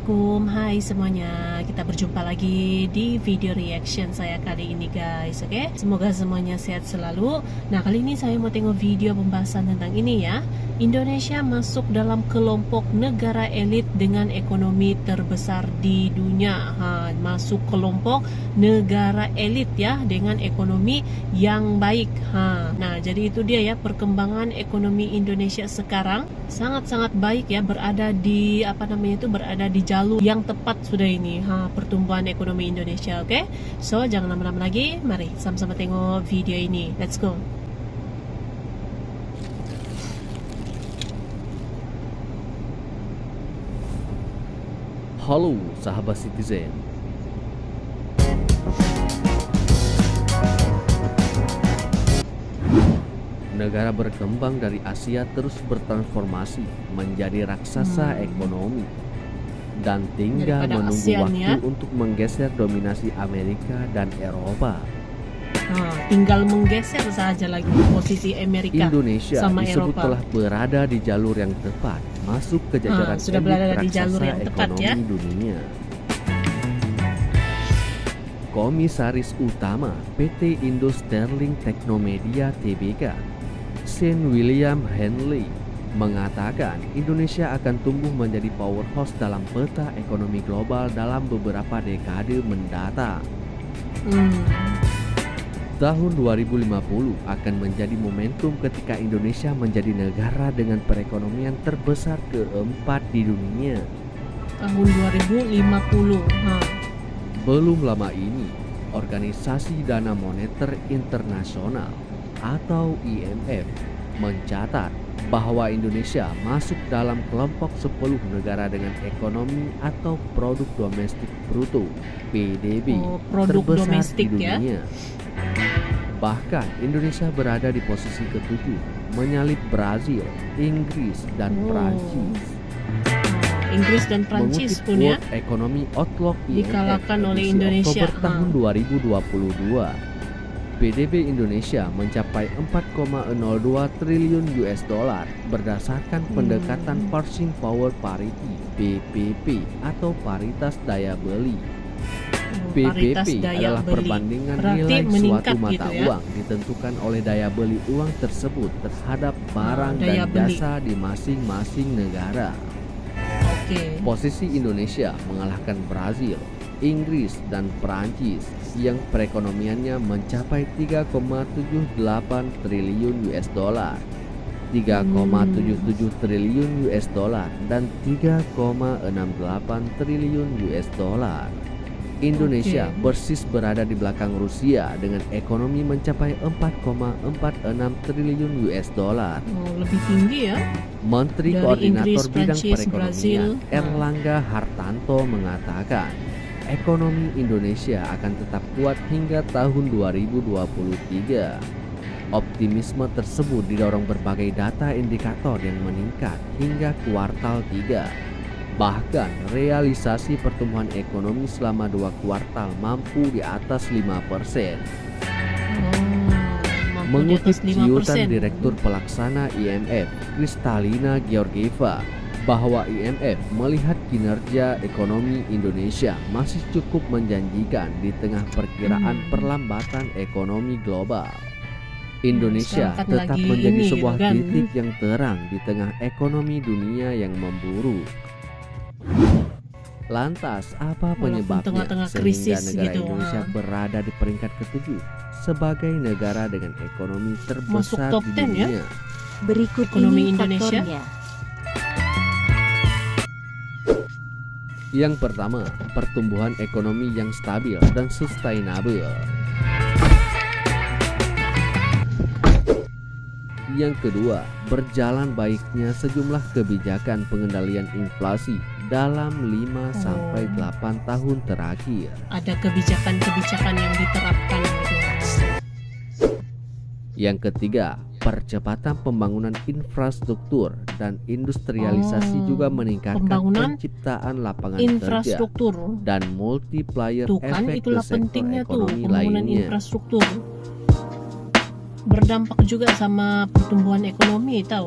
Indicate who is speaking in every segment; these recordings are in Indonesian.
Speaker 1: Assalamualaikum, hai semuanya. Kita berjumpa lagi di video reaction saya kali ini guys. Oke, semoga semuanya sehat selalu. Nah, kali ini saya mau tengok video pembahasan tentang ini ya. Indonesia masuk dalam kelompok negara elit dengan ekonomi terbesar di dunia. Masuk kelompok negara elit ya, dengan ekonomi yang baik. Nah, jadi itu dia ya, perkembangan ekonomi Indonesia sekarang sangat-sangat baik ya, berada di berada di jalur yang tepat sudah ini. Pertumbuhan ekonomi Indonesia. Oke. So, jangan lama-lama lagi. Mari sama-sama tengok video ini. Let's go.
Speaker 2: Halo sahabat Citizen. Negara berkembang dari Asia terus bertransformasi menjadi raksasa ekonomi dan tinggal
Speaker 1: Daripada
Speaker 2: menunggu
Speaker 1: ASEAN,
Speaker 2: waktu
Speaker 1: ya.
Speaker 2: untuk menggeser dominasi Amerika dan Eropa.
Speaker 1: Tinggal menggeser saja lagi posisi Amerika
Speaker 2: Indonesia
Speaker 1: sama
Speaker 2: disebut
Speaker 1: Eropa.
Speaker 2: telah berada di jalur yang tepat masuk ke jajaran
Speaker 1: Sudah
Speaker 2: elit
Speaker 1: berada di
Speaker 2: raksasa
Speaker 1: jalur yang tepat,
Speaker 2: ekonomi
Speaker 1: ya.
Speaker 2: dunia. Komisaris Utama PT Indo Sterling Teknomedia Tbk, Sean William Henley, mengatakan Indonesia akan tumbuh menjadi powerhouse dalam peta ekonomi global dalam beberapa dekade mendatang. Tahun 2050 akan menjadi momentum ketika Indonesia menjadi negara dengan perekonomian terbesar keempat di dunia.
Speaker 1: Tahun 2050.
Speaker 2: Belum lama ini, Organisasi Dana Moneter Internasional atau IMF mencatat bahwa Indonesia masuk dalam kelompok 10 negara dengan ekonomi atau produk domestik bruto (PDB)
Speaker 1: produk
Speaker 2: terbesar
Speaker 1: domestik
Speaker 2: di
Speaker 1: ya.
Speaker 2: dunia. Bahkan Indonesia berada di posisi ke-7, menyalip Brazil, Inggris, dan Prancis.
Speaker 1: Inggris dan Prancis
Speaker 2: Mengutip
Speaker 1: pun ya.
Speaker 2: World Economy Outlook IMF
Speaker 1: Dikalahkan oleh
Speaker 2: edisi
Speaker 1: Indonesia.
Speaker 2: Oktober tahun 2022, PDB Indonesia mencapai 4,02 triliun US dollar berdasarkan pendekatan Purchasing Power Parity (PPP) atau paritas daya beli.
Speaker 1: Paritas
Speaker 2: PPP
Speaker 1: daya
Speaker 2: adalah
Speaker 1: beli.
Speaker 2: perbandingan
Speaker 1: Berarti
Speaker 2: nilai
Speaker 1: meningkat
Speaker 2: suatu mata
Speaker 1: gitu ya.
Speaker 2: uang ditentukan oleh daya beli uang tersebut terhadap barang
Speaker 1: daya
Speaker 2: dan
Speaker 1: beli.
Speaker 2: jasa di masing-masing negara.
Speaker 1: Oke.
Speaker 2: Posisi Indonesia mengalahkan Brazil, Inggris, dan Prancis yang perekonomiannya mencapai 3,78 triliun US dollar, 3,77 triliun US dollar, dan 3,68 triliun US dollar. Indonesia persis berada di belakang Rusia dengan ekonomi mencapai 4,46 triliun US dollar.
Speaker 1: Lebih tinggi ya.
Speaker 2: Menteri
Speaker 1: Dari
Speaker 2: Koordinator
Speaker 1: Inggris,
Speaker 2: Bidang
Speaker 1: Prancis,
Speaker 2: Perekonomian
Speaker 1: Brazil.
Speaker 2: Erlangga Hartanto mengatakan ekonomi Indonesia akan tetap kuat hingga tahun 2023. Optimisme tersebut didorong berbagai data indikator yang meningkat hingga kuartal 3. Bahkan realisasi pertumbuhan ekonomi selama 2 kuartal mampu di atas 5%. Mengutip ciutan Direktur Pelaksana IMF, Kristalina Georgieva, bahwa IMF melihat kinerja ekonomi Indonesia masih cukup menjanjikan di tengah perkiraan perlambatan ekonomi global. Indonesia tetap menjadi sebuah titik yang terang di tengah ekonomi dunia yang memburuk. Lantas, apa penyebabnya
Speaker 1: tengah-tengah
Speaker 2: sehingga
Speaker 1: krisis
Speaker 2: negara
Speaker 1: gitu,
Speaker 2: Indonesia berada di peringkat ke-7 sebagai negara dengan ekonomi terbesar
Speaker 1: top
Speaker 2: di
Speaker 1: 10 ya?
Speaker 2: dunia?
Speaker 3: Berikut
Speaker 1: Ekonomi
Speaker 3: ini
Speaker 1: Indonesia.
Speaker 3: faktornya.
Speaker 2: Yang pertama, pertumbuhan ekonomi yang stabil dan sustainable. Yang kedua, berjalan baiknya sejumlah kebijakan pengendalian inflasi dalam 5-8 tahun terakhir.
Speaker 1: Ada kebijakan-kebijakan yang diterapkan gitu.
Speaker 2: Yang ketiga, percepatan pembangunan infrastruktur dan industrialisasi juga meningkatkan
Speaker 1: pembangunan
Speaker 2: penciptaan lapangan
Speaker 1: infrastruktur.
Speaker 2: kerja dan multiplier
Speaker 1: Tuh kan,
Speaker 2: efek ke
Speaker 1: itulah
Speaker 2: sektor
Speaker 1: pentingnya tuh
Speaker 2: ekonomi
Speaker 1: pembangunan
Speaker 2: lainnya.
Speaker 1: infrastruktur. Berdampak juga sama pertumbuhan ekonomi tahu.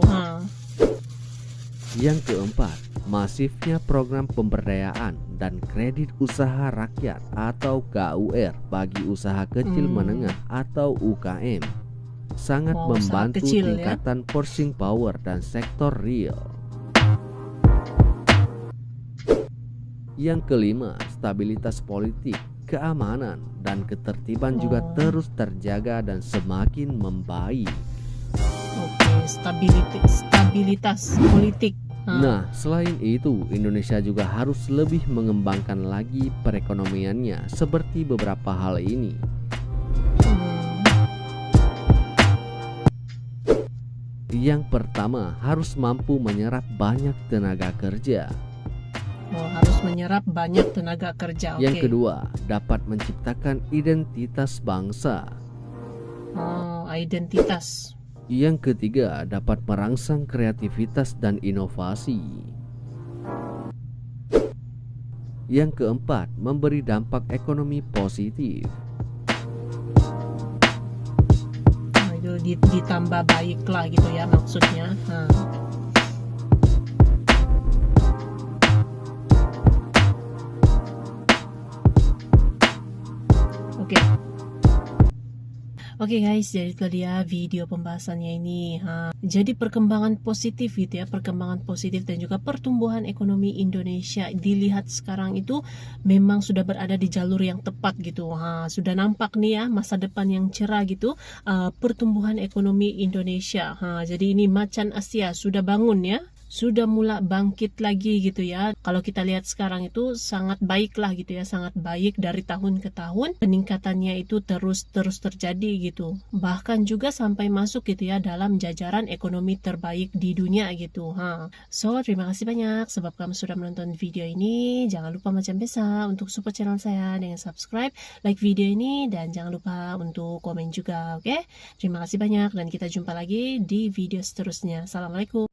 Speaker 2: Yang keempat, masifnya program pemberdayaan dan kredit usaha rakyat atau KUR bagi usaha kecil menengah atau UKM sangat membantu
Speaker 1: kecil,
Speaker 2: tingkatan purchasing power dan sektor real. Yang kelima, stabilitas politik, keamanan, dan ketertiban juga terus terjaga dan semakin membaik.
Speaker 1: Oke, stabilitas politik.
Speaker 2: Nah, selain itu, Indonesia juga harus lebih mengembangkan lagi perekonomiannya seperti beberapa hal ini. Yang pertama, harus mampu menyerap banyak tenaga kerja.
Speaker 1: Harus menyerap banyak tenaga kerja.
Speaker 2: Yang kedua, dapat menciptakan identitas bangsa.
Speaker 1: Identitas.
Speaker 2: Yang ketiga, dapat merangsang kreativitas dan inovasi. Yang keempat, memberi dampak ekonomi positif.
Speaker 1: Itu ditambah baik lah gitu ya maksudnya. Oke guys, jadi itu dia video pembahasannya ini. Jadi perkembangan positif gitu ya, perkembangan positif dan juga pertumbuhan ekonomi Indonesia dilihat sekarang itu memang sudah berada di jalur yang tepat gitu. Sudah nampak nih ya masa depan yang cerah gitu, pertumbuhan ekonomi Indonesia. Jadi ini macan Asia sudah bangun ya. Sudah mulai bangkit lagi gitu ya. Kalau kita lihat sekarang itu sangat baik lah gitu ya, sangat baik dari tahun ke tahun. Peningkatannya itu terus terjadi gitu. Bahkan juga sampai masuk gitu ya dalam jajaran ekonomi terbaik di dunia gitu. So, terima kasih banyak sebab kamu sudah menonton video ini. Jangan lupa macam biasa untuk support channel saya dengan subscribe, like video ini, dan jangan lupa untuk komen juga, oke? Terima kasih banyak dan kita jumpa lagi di video seterusnya. Assalamualaikum.